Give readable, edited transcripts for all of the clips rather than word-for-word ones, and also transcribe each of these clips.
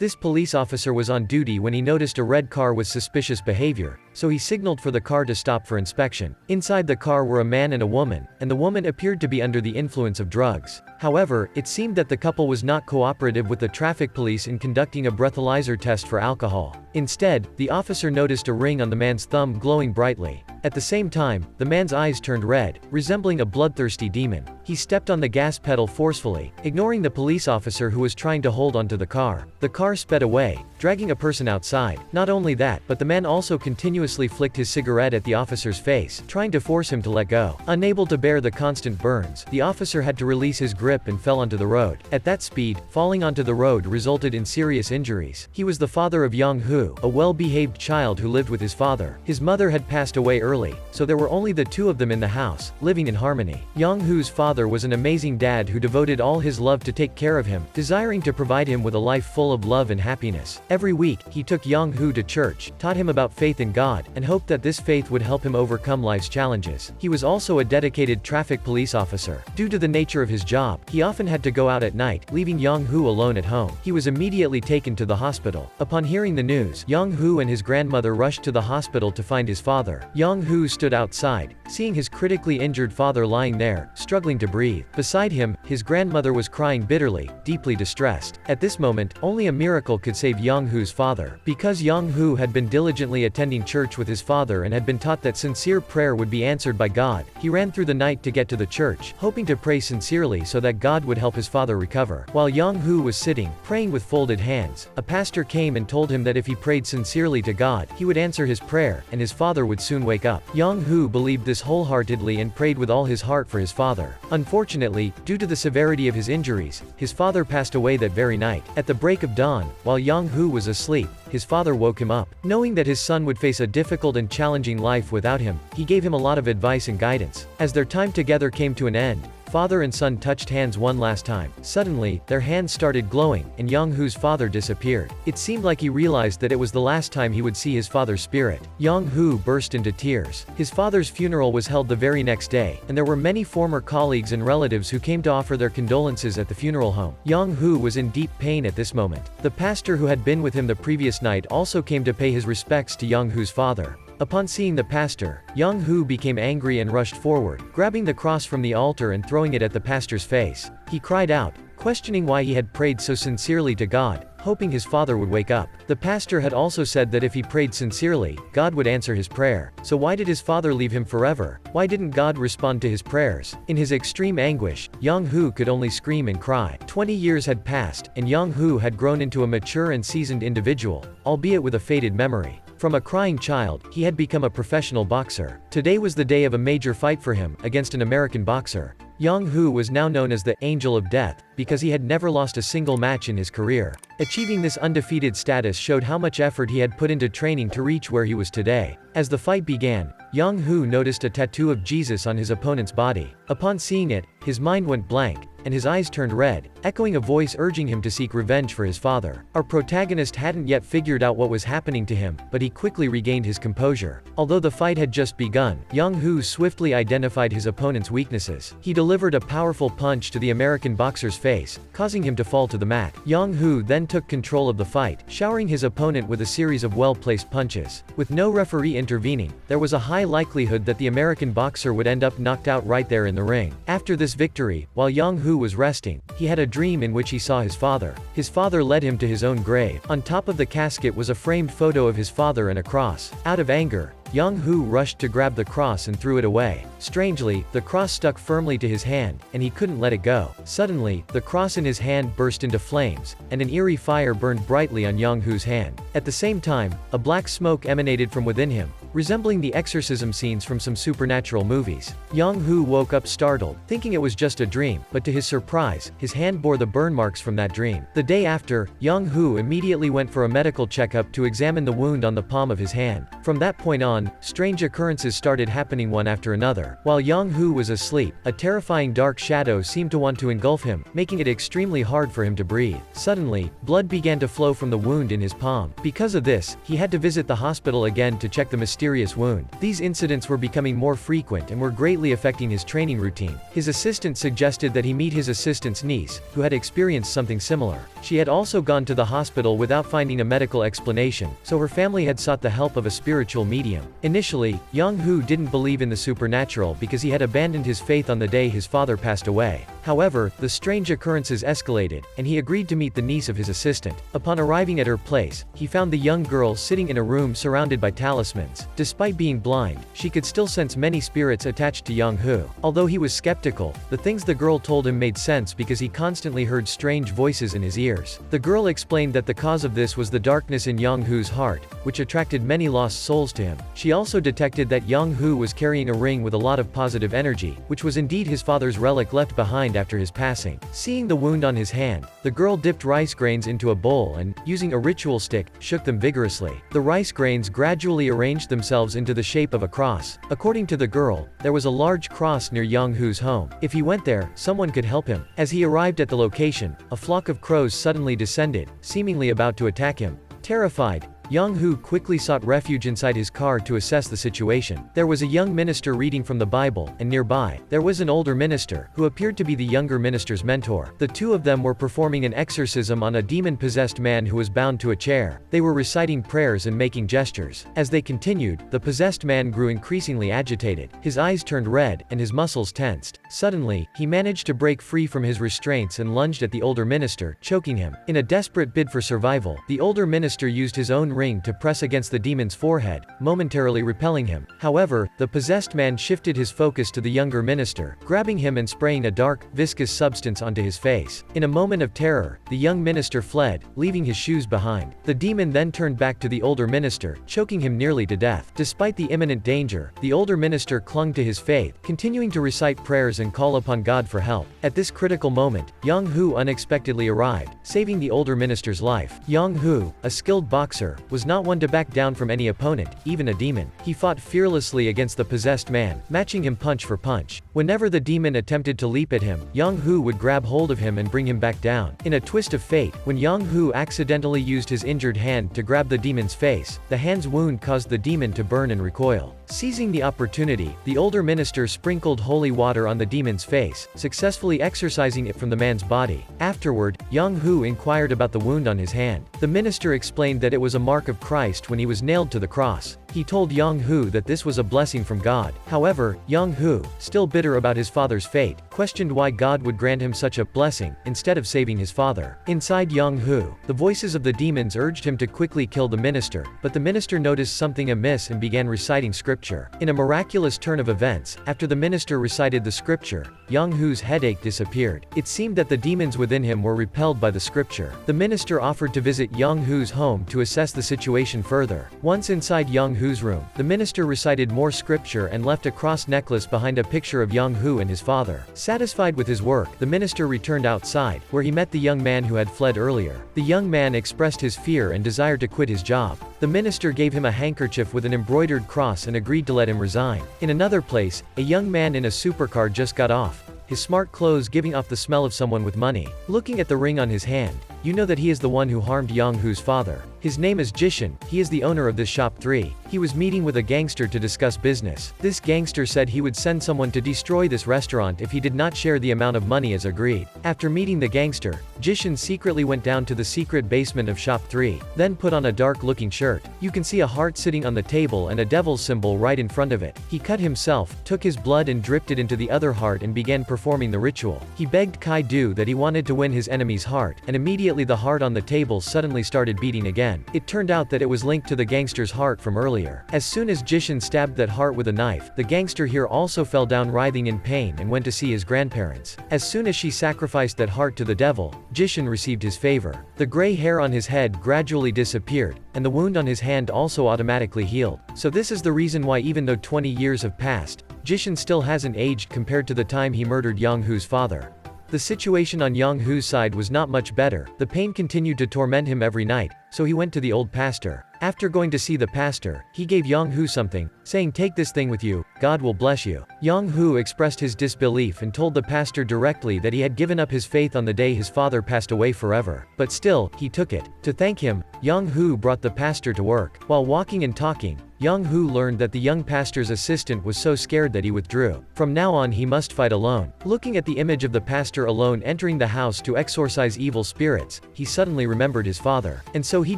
This police officer was on duty when he noticed a red car with suspicious behavior, so he signaled for the car to stop for inspection. Inside the car were a man and a woman, and the woman appeared to be under the influence of drugs. However, it seemed that the couple was not cooperative with the traffic police in conducting a breathalyzer test for alcohol. Instead, the officer noticed a ring on the man's thumb glowing brightly. At the same time, the man's eyes turned red, resembling a bloodthirsty demon. He stepped on the gas pedal forcefully, ignoring the police officer who was trying to hold onto the car. The car sped away, dragging a person outside. Not only that, but the man also continuously flicked his cigarette at the officer's face, trying to force him to let go. Unable to bear the constant burns, the officer had to release his grip and fell onto the road. At that speed, falling onto the road resulted in serious injuries. He was the father of Yong-Hu, a well-behaved child who lived with his father. His mother had passed away early, so there were only the two of them in the house, living in harmony. Yong-Hu's father was an amazing dad who devoted all his love to take care of him, desiring to provide him with a life full of love and happiness. Every week, he took Yong-Hu to church, taught him about faith in God, and hoped that this faith would help him overcome life's challenges. He was also a dedicated traffic police officer. Due to the nature of his job, he often had to go out at night, leaving Yong-Hu alone at home. He was immediately taken to the hospital. Upon hearing the news, Yong-Hu and his grandmother rushed to the hospital to find his father. Yong-Hu stood outside, seeing his critically injured father lying there, struggling to breathe. Beside him, his grandmother was crying bitterly, deeply distressed. At this moment, only a miracle could save Yong-Hu's father. Because Yong-Hu had been diligently attending church with his father and had been taught that sincere prayer would be answered by God, he ran through the night to get to the church, hoping to pray sincerely so that God would help his father recover. While Yong-Hu was sitting, praying with folded hands, a pastor came and told him that if he prayed sincerely to God, he would answer his prayer, and his father would soon wake up. Yong-Hu believed this wholeheartedly and prayed with all his heart for his father. Unfortunately, due to the severity of his injuries, his father passed away that very night. At the break of dawn, while Yong-Hu was asleep, his father woke him up. Knowing that his son would face a difficult and challenging life without him, he gave him a lot of advice and guidance. As their time together came to an end, father and son touched hands one last time. Suddenly, their hands started glowing, and Yong-Hu's father disappeared. It seemed like he realized that it was the last time he would see his father's spirit. Yong-Hu burst into tears. His father's funeral was held the very next day, and there were many former colleagues and relatives who came to offer their condolences at the funeral home. Yong-Hu was in deep pain at this moment. The pastor who had been with him the previous night also came to pay his respects to Yong-Hu's father. Upon seeing the pastor, Yong-Hu became angry and rushed forward, grabbing the cross from the altar and throwing it at the pastor's face. He cried out, questioning why he had prayed so sincerely to God, hoping his father would wake up. The pastor had also said that if he prayed sincerely, God would answer his prayer. So why did his father leave him forever? Why didn't God respond to his prayers? In his extreme anguish, Yong-Hu could only scream and cry. 20 years had passed, and Yong-Hu had grown into a mature and seasoned individual, albeit with a faded memory. From a crying child, he had become a professional boxer. Today was the day of a major fight for him, against an American boxer. Yong-Hu was now known as the Angel of Death, because he had never lost a single match in his career. Achieving this undefeated status showed how much effort he had put into training to reach where he was today. As the fight began, Yong-Hu noticed a tattoo of Jesus on his opponent's body. Upon seeing it, his mind went blank, and his eyes turned red, echoing a voice urging him to seek revenge for his father. Our protagonist hadn't yet figured out what was happening to him, but he quickly regained his composure. Although the fight had just begun, Yong-Hu swiftly identified his opponent's weaknesses. He delivered a powerful punch to the American boxer's face, causing him to fall to the mat. Yong-Hu then took control of the fight, showering his opponent with a series of well-placed punches. With no referee intervening, there was a high likelihood that the American boxer would end up knocked out right there in the ring. After this victory, while Yong-Hu was resting, he had a dream in which he saw his father. His father led him to his own grave. On top of the casket was a framed photo of his father and a cross. Out of anger, Yong-Hu rushed to grab the cross and threw it away. Strangely, the cross stuck firmly to his hand, and he couldn't let it go. Suddenly, the cross in his hand burst into flames, and an eerie fire burned brightly on Yong-Hu's hand. At the same time, a black smoke emanated from within him, resembling the exorcism scenes from some supernatural movies. Yong-Hu woke up startled, thinking it was just a dream, but to his surprise, his hand bore the burn marks from that dream. The day after, Yong-Hu immediately went for a medical checkup to examine the wound on the palm of his hand. From that point on, on, strange occurrences started happening one after another. While Yong-Hu was asleep, a terrifying dark shadow seemed to want to engulf him, making it extremely hard for him to breathe. Suddenly, blood began to flow from the wound in his palm. Because of this, he had to visit the hospital again to check the mysterious wound. These incidents were becoming more frequent and were greatly affecting his training routine. His assistant suggested that he meet his assistant's niece, who had experienced something similar. She had also gone to the hospital without finding a medical explanation, so her family had sought the help of a spiritual medium. Initially, Yong-Hu didn't believe in the supernatural because he had abandoned his faith on the day his father passed away. However, the strange occurrences escalated, and he agreed to meet the niece of his assistant. Upon arriving at her place, he found the young girl sitting in a room surrounded by talismans. Despite being blind, she could still sense many spirits attached to Yong-Hu. Although he was skeptical, the things the girl told him made sense because he constantly heard strange voices in his ears. The girl explained that the cause of this was the darkness in Yong-Hu's heart, which attracted many lost souls to him. She also detected that Yong-Hu was carrying a ring with a lot of positive energy, which was indeed his father's relic left behind after his passing. Seeing the wound on his hand, the girl dipped rice grains into a bowl and, using a ritual stick, shook them vigorously. The rice grains gradually arranged themselves into the shape of a cross. According to the girl, there was a large cross near Yong-Hu's home. If he went there, someone could help him. As he arrived at the location, a flock of crows suddenly descended, seemingly about to attack him. Terrified, Yong-Hu quickly sought refuge inside his car to assess the situation. There was a young minister reading from the Bible, and nearby, there was an older minister, who appeared to be the younger minister's mentor. The two of them were performing an exorcism on a demon-possessed man who was bound to a chair. They were reciting prayers and making gestures. As they continued, the possessed man grew increasingly agitated. His eyes turned red, and his muscles tensed. Suddenly, he managed to break free from his restraints and lunged at the older minister, choking him. In a desperate bid for survival, the older minister used his own ring to press against the demon's forehead, momentarily repelling him. However, the possessed man shifted his focus to the younger minister, grabbing him and spraying a dark, viscous substance onto his face. In a moment of terror, the young minister fled, leaving his shoes behind. The demon then turned back to the older minister, choking him nearly to death. Despite the imminent danger, the older minister clung to his faith, continuing to recite prayers and call upon God for help. At this critical moment, Yong-Hu unexpectedly arrived, saving the older minister's life. Yong-Hu, a skilled boxer, was not one to back down from any opponent, even a demon. He fought fearlessly against the possessed man, matching him punch for punch. Whenever the demon attempted to leap at him, Yong-Hu would grab hold of him and bring him back down. In a twist of fate, when Yong-Hu accidentally used his injured hand to grab the demon's face, the hand's wound caused the demon to burn and recoil. Seizing the opportunity, the older minister sprinkled holy water on the demon's face, successfully exorcising it from the man's body. Afterward, Yong-Hu inquired about the wound on his hand. The minister explained that it was a mark of Christ when he was nailed to the cross. He told Yong-Hu that this was a blessing from God. However, Yong-Hu, still bitter about his father's fate, questioned why God would grant him such a blessing, instead of saving his father. Inside Yong-Hu, the voices of the demons urged him to quickly kill the minister, but the minister noticed something amiss and began reciting scripture. In a miraculous turn of events, after the minister recited the scripture, Yong-Hu's headache disappeared. It seemed that the demons within him were repelled by the scripture. The minister offered to visit Yong-Hu's home to assess the situation further. Once inside Yong-Hu's room, the minister recited more scripture and left a cross necklace behind a picture of Yong-Hu and his father. Satisfied with his work, the minister returned outside, where he met the young man who had fled earlier. The young man expressed his fear and desire to quit his job. The minister gave him a handkerchief with an embroidered cross and agreed to let him resign. In another place, a young man in a supercar just got off, his smart clothes giving off the smell of someone with money. Looking at the ring on his hand, you know that he is the one who harmed Yong-Hu's father. His name is Jishin, he is the owner of this shop 3. He was meeting with a gangster to discuss business. This gangster said he would send someone to destroy this restaurant if he did not share the amount of money as agreed. After meeting the gangster, Jishin secretly went down to the secret basement of shop 3, then put on a dark-looking shirt. You can see a heart sitting on the table and a devil's symbol right in front of it. He cut himself, took his blood and dripped it into the other heart and began performing the ritual. He begged Kai-Du that he wanted to win his enemy's heart, and immediately the heart on the table suddenly started beating again. It turned out that it was linked to the gangster's heart from earlier. As soon as Jishin stabbed that heart with a knife, the gangster here also fell down writhing in pain and went to see his grandparents. As soon as she sacrificed that heart to the devil, Jishin received his favor. The gray hair on his head gradually disappeared, and the wound on his hand also automatically healed. So this is the reason why even though 20 years have passed, Jishin still hasn't aged compared to the time he murdered Yong-Hu's father. The situation on Yong-Hu's side was not much better. The pain continued to torment him every night, so he went to the old pastor. After going to see the pastor, he gave Yong-Hu something, saying, "Take this thing with you, God will bless you." Yong-Hu expressed his disbelief and told the pastor directly that he had given up his faith on the day his father passed away forever. But still, he took it. To thank him, Yong-Hu brought the pastor to work. While walking and talking, Yong-Hu learned that the young pastor's assistant was so scared that he withdrew. From now on he must fight alone. Looking at the image of the pastor alone entering the house to exorcise evil spirits, he suddenly remembered his father. And so he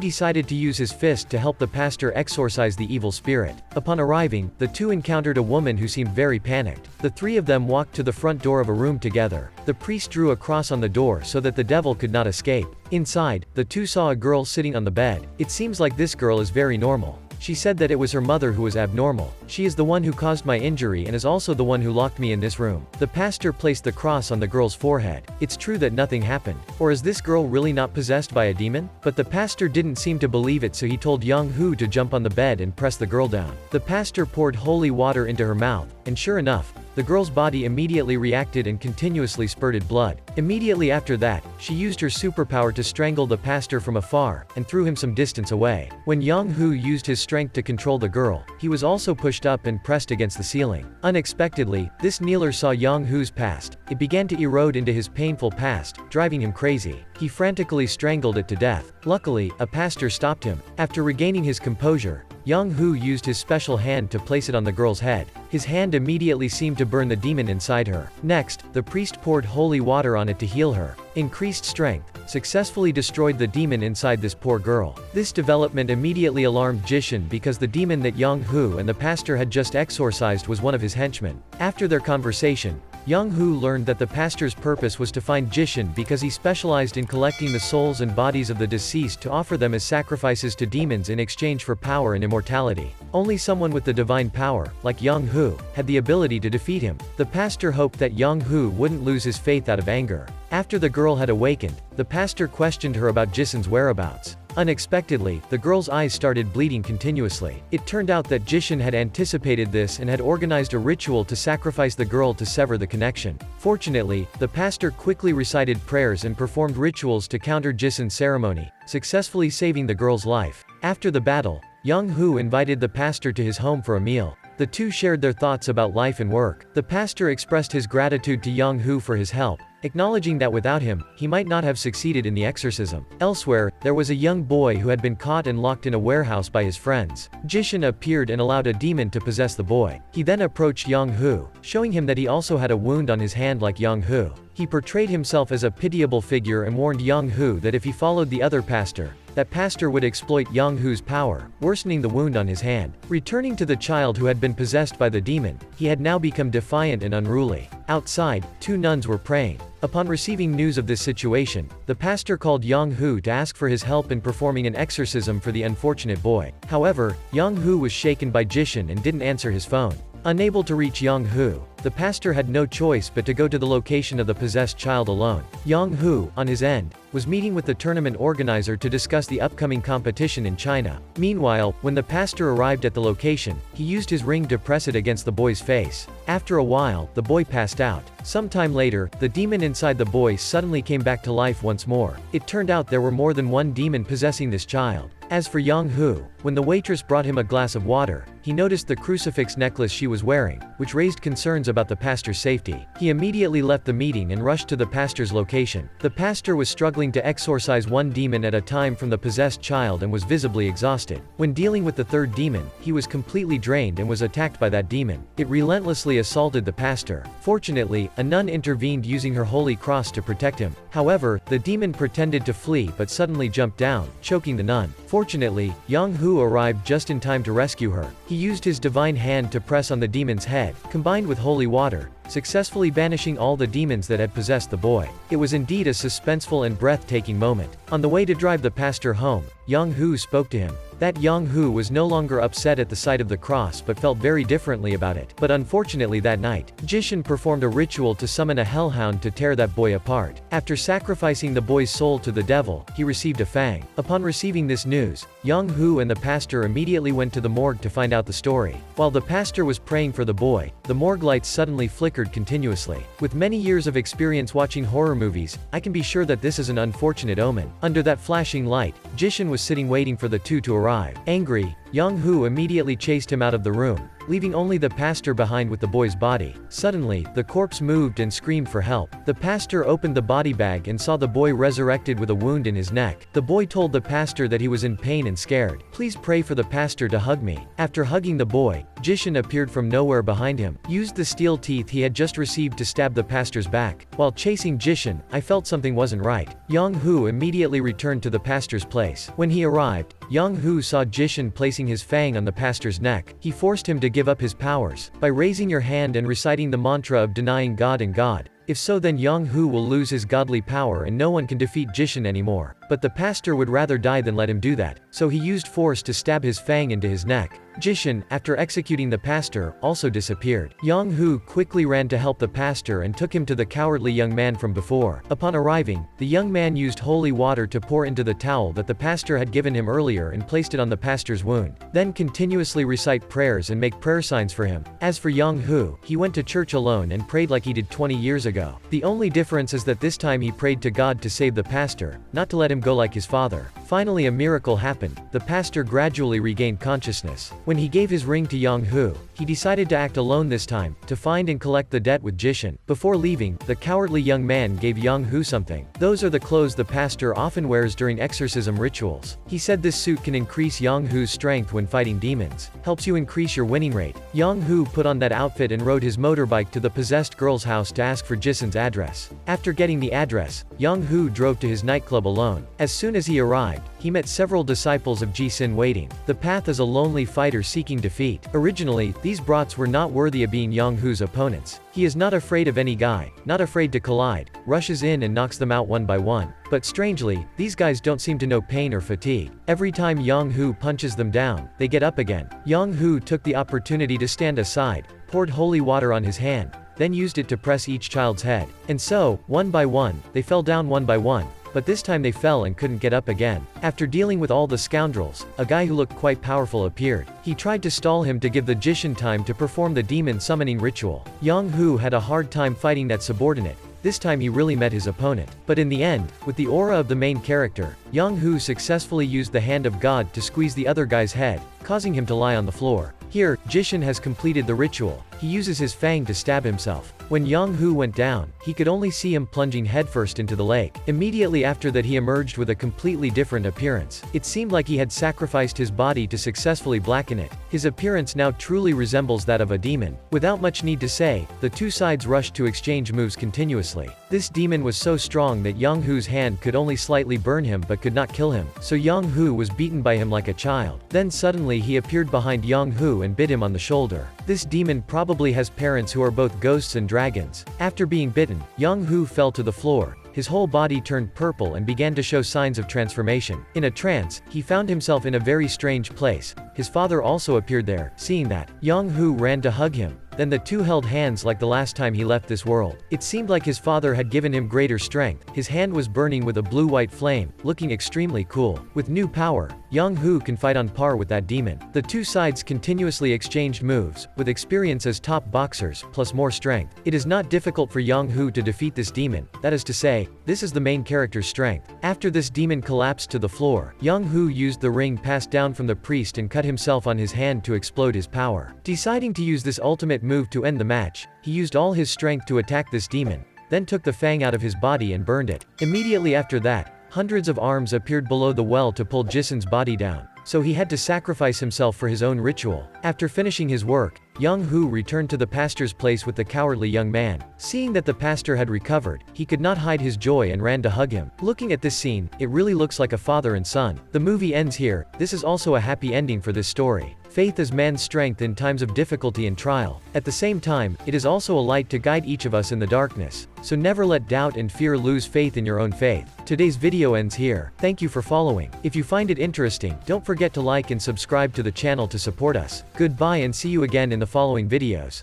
decided to use his fist to help the pastor exorcise the evil spirit. Upon arriving, the two encountered a woman who seemed very panicked. The three of them walked to the front door of a room together. The priest drew a cross on the door so that the devil could not escape. Inside, the two saw a girl sitting on the bed. It seems like this girl is very normal. She said that it was her mother who was abnormal. She is the one who caused my injury and is also the one who locked me in this room. The pastor placed the cross on the girl's forehead. It's true that nothing happened. Or is this girl really not possessed by a demon? But the pastor didn't seem to believe it, so he told Yong-Hu to jump on the bed and press the girl down. The pastor poured holy water into her mouth, and sure enough, the girl's body immediately reacted and continuously spurted blood. Immediately after that, she used her superpower to strangle the pastor from afar, and threw him some distance away. When Yong-Hu used his strength to control the girl, he was also pushed up and pressed against the ceiling. Unexpectedly, this kneeler saw Yong-Hu's past. It began to erode into his painful past, driving him crazy. He frantically strangled it to death. Luckily, a pastor stopped him. After regaining his composure, Yong-Hu used his special hand to place it on the girl's head. His hand immediately seemed to burn the demon inside her. Next, the priest poured holy water on it to heal her. Increased strength successfully destroyed the demon inside this poor girl. This development immediately alarmed Jishin because the demon that Yong-Hu and the pastor had just exorcised was one of his henchmen. After their conversation, Yong-Hu learned that the pastor's purpose was to find Jishin because he specialized in collecting the souls and bodies of the deceased to offer them as sacrifices to demons in exchange for power and immortality. Only someone with the divine power, like Yong-Hu, had the ability to defeat him. The pastor hoped that Yong-Hu wouldn't lose his faith out of anger. After the girl had awakened, the pastor questioned her about Jishin's whereabouts. Unexpectedly, the girl's eyes started bleeding continuously. It turned out that Jishin had anticipated this and had organized a ritual to sacrifice the girl to sever the connection. Fortunately, the pastor quickly recited prayers and performed rituals to counter Jishin's ceremony, successfully saving the girl's life. After the battle, Yong-Hu invited the pastor to his home for a meal. The two shared their thoughts about life and work. The pastor expressed his gratitude to Yong-Hu for his help, acknowledging that without him, he might not have succeeded in the exorcism. Elsewhere, there was a young boy who had been caught and locked in a warehouse by his friends. Jishin appeared and allowed a demon to possess the boy. He then approached Yong-Hu, showing him that he also had a wound on his hand like Yong-Hu. He portrayed himself as a pitiable figure and warned Yong-Hu that if he followed the other pastor, that pastor would exploit Yong-Hu's power, worsening the wound on his hand. Returning to the child who had been possessed by the demon, he had now become defiant and unruly. Outside, two nuns were praying. Upon receiving news of this situation, the pastor called Yong-Hu to ask for his help in performing an exorcism for the unfortunate boy. However, Yong-Hu was shaken by Jishin and didn't answer his phone. Unable to reach Yong-Hu, the pastor had no choice but to go to the location of the possessed child alone. Yong-Hu, on his end, was meeting with the tournament organizer to discuss the upcoming competition in China. Meanwhile, when the pastor arrived at the location, he used his ring to press it against the boy's face. After a while, the boy passed out. Sometime later, the demon inside the boy suddenly came back to life once more. It turned out there were more than one demon possessing this child. As for Yong-Hu, when the waitress brought him a glass of water, he noticed the crucifix necklace she was wearing, which raised concerns about the pastor's safety. He immediately left the meeting and rushed to the pastor's location. The pastor was struggling to exorcise one demon at a time from the possessed child and was visibly exhausted. When dealing with the third demon, he was completely drained and was attacked by that demon. It relentlessly assaulted the pastor. Fortunately, a nun intervened using her holy cross to protect him. However, the demon pretended to flee but suddenly jumped down, choking the nun. Fortunately, Yong-Hu arrived just in time to rescue her. He used his divine hand to press on the demon's head, combined with holy water, successfully banishing all the demons that had possessed the boy. It was indeed a suspenseful and breathtaking moment. On the way to drive the pastor home, Yong-Hu spoke to him. That Yong-Hu was no longer upset at the sight of the cross but felt very differently about it. But unfortunately that night, Jishin performed a ritual to summon a hellhound to tear that boy apart. After sacrificing the boy's soul to the devil, he received a fang. Upon receiving this news, Yong-Hu and the pastor immediately went to the morgue to find out the story. While the pastor was praying for the boy, the morgue lights suddenly flickered continuously. With many years of experience watching horror movies, I can be sure that this is an unfortunate omen. Under that flashing light, Jishin was sitting waiting for the two to arrive. Angry, Yong-Hu immediately chased him out of the room, leaving only the pastor behind with the boy's body. Suddenly, the corpse moved and screamed for help. The pastor opened the body bag and saw the boy resurrected with a wound in his neck. The boy told the pastor that he was in pain and scared. "Please pray for the pastor to hug me." After hugging the boy, Jishin appeared from nowhere behind him, used the steel teeth he had just received to stab the pastor's back. While chasing Jishin, I felt something wasn't right. Yong-Hu immediately returned to the pastor's place. When he arrived, Yong-Hu saw Jishin placing his fang on the pastor's neck. He forced him to give up his powers. "By raising your hand and reciting the mantra of denying God and God. If so, then Yong-Hu will lose his godly power and no one can defeat Jishin anymore." But the pastor would rather die than let him do that, so he used force to stab his fang into his neck. Jishin, after executing the pastor, also disappeared. Yong-Hu quickly ran to help the pastor and took him to the cowardly young man from before. Upon arriving, the young man used holy water to pour into the towel that the pastor had given him earlier and placed it on the pastor's wound. Then continuously recite prayers and make prayer signs for him. As for Yong-Hu, he went to church alone and prayed like he did 20 years ago. The only difference is that this time he prayed to God to save the pastor, not to let him go like his father. Finally, a miracle happened. The pastor gradually regained consciousness. When he gave his ring to Yong-Hu, he decided to act alone this time, to find and collect the debt with Jishin. Before leaving, the cowardly young man gave Yong-Hu something. Those are the clothes the pastor often wears during exorcism rituals. He said this suit can increase Yong-Hu's strength when fighting demons. Helps you increase your winning rate. Yong-Hu put on that outfit and rode his motorbike to the possessed girl's house to ask for Jishin's address. After getting the address, Yong-Hu drove to his nightclub alone. As soon as he arrived, he met several disciples of Jishin waiting. The path is a lonely fighter seeking defeat. Originally, these brats were not worthy of being Yong-Hu's opponents. He is not afraid of any guy, not afraid to collide, rushes in and knocks them out one by one. But strangely, these guys don't seem to know pain or fatigue. Every time Yong-Hu punches them down, they get up again. Yong-Hu took the opportunity to stand aside, poured holy water on his hand, then used it to press each child's head. And so, one by one, they fell down one by one. But this time they fell and couldn't get up again. After dealing with all the scoundrels, a guy who looked quite powerful appeared. He tried to stall him to give the Jishin time to perform the demon summoning ritual. Yong-Hu had a hard time fighting that subordinate. This time he really met his opponent. But in the end, with the aura of the main character, Yong-Hu successfully used the hand of God to squeeze the other guy's head, causing him to lie on the floor. Here, Jishin has completed the ritual. He uses his fang to stab himself. When Yong-Hu went down, he could only see him plunging headfirst into the lake. Immediately after that he emerged with a completely different appearance. It seemed like he had sacrificed his body to successfully blacken it. His appearance now truly resembles that of a demon. Without much need to say, the two sides rushed to exchange moves continuously. This demon was so strong that Yong-Hu's hand could only slightly burn him but could not kill him. So Yong-Hu was beaten by him like a child. Then suddenly he appeared behind Yong-Hu and bit him on the shoulder. This demon probably has parents who are both ghosts and dragons. After being bitten, Yong-Hu fell to the floor. His whole body turned purple and began to show signs of transformation. In a trance, he found himself in a very strange place. His father also appeared there. Seeing that, Yong-Hu ran to hug him. Then the two held hands like the last time he left this world. It seemed like his father had given him greater strength. His hand was burning with a blue-white flame, looking extremely cool. With new power, Yong-Hu can fight on par with that demon. The two sides continuously exchanged moves, with experience as top boxers, plus more strength. It is not difficult for Yong-Hu to defeat this demon. That is to say, this is the main character's strength. After this demon collapsed to the floor, Yong-Hu used the ring passed down from the priest and cut himself on his hand to explode his power. Deciding to use this ultimate move to end the match, he used all his strength to attack this demon, then took the fang out of his body and burned it. Immediately after that, hundreds of arms appeared below the well to pull Jishin's body down, so he had to sacrifice himself for his own ritual. After finishing his work, Yong-Hu returned to the pastor's place with the cowardly young man. Seeing that the pastor had recovered, he could not hide his joy and ran to hug him. Looking at this scene, it really looks like a father and son. The movie ends here. This is also a happy ending for this story. Faith is man's strength in times of difficulty and trial. At the same time, it is also a light to guide each of us in the darkness. So never let doubt and fear lose faith in your own faith. Today's video ends here. Thank you for following. If you find it interesting, don't forget to like and subscribe to the channel to support us. Goodbye and see you again in the following videos.